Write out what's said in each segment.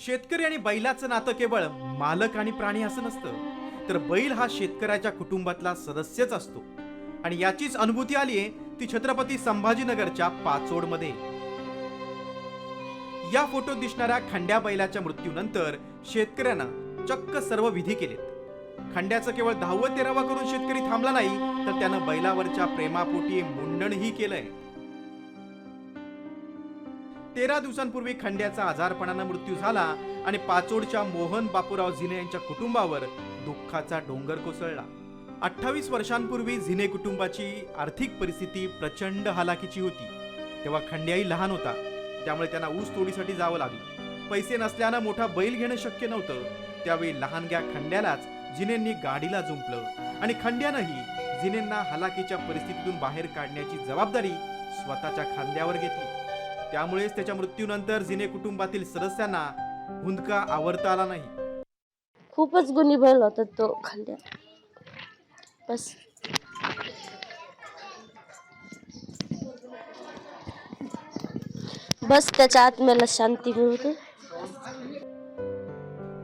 शेतकरी आणि बैलाचं नातं केवळ मालक आणि प्राणी असं नसतं, तर बैल हा शेतकऱ्याच्या कुटुंबातला सदस्यच असतो. आणि याचीच अनुभूती आलीये ती छत्रपती संभाजीनगरच्या पाचोडमध्ये. या फोटोत दिसणाऱ्या खंड्या बैलाच्या मृत्यूनंतर शेतकऱ्यानं चक्क सर्व विधी केलेत. खंड्याचं केवळ 10व-13वा करून शेतकरी थांबला नाही, तर त्यानं बैलावरच्या प्रेमापोटी मुंडणही केलंय. 13 दिवसांपूर्वी खंड्याचा आजारपणानं मृत्यू झाला आणि पाचोडच्या मोहन बापूराव झिने यांच्या कुटुंबावर दुःखाचा डोंगर कोसळला. 28 वर्षांपूर्वी झिने कुटुंबाची आर्थिक परिस्थिती प्रचंड हालाकीची होती. तेव्हा खंड्याही लहान होता, त्यामुळे त्यांना ऊस तोडीसाठी जावं लागलं. पैसे नसल्यानं मोठा बैल घेणं शक्य नव्हतं. त्यावेळी लहानग्या खंड्यालाच झिनेंनी गाडीला जुंपलं आणि खंड्यानंही झिनेंना हालाकीच्या परिस्थितीतून बाहेर काढण्याची जबाबदारी स्वतःच्या खांद्यावर घेतली. त्यामुळेच त्याच्या मृत्यूनंतर झिने कुटुंबातील सदस्यांना हुंदका आवरता आला नाही. खूपच गुणी बैल होता तो खंड्या. बस बस त्याच्या आत्म्याला शांती मिळते.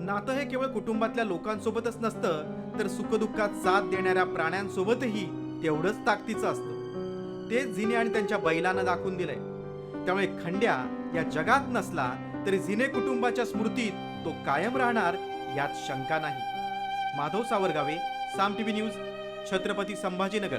नातं हे केवळ कुटुंबातल्या लोकांसोबतच नसतं, तर सुखदुःखात साथ देणाऱ्या प्राण्यांसोबतही तेवढंच ताकदीचं असतं. तेच झिने आणि त्यांच्या बैलानं दाखवून दिलंय. त्यामुळे खंड्या या जगात नसला तरी झिने कुटुंबाच्या स्मृतीत तो कायम राहणार यात शंका नाही. माधव सावरगावे, साम टीव्ही न्यूज, छत्रपती संभाजीनगर.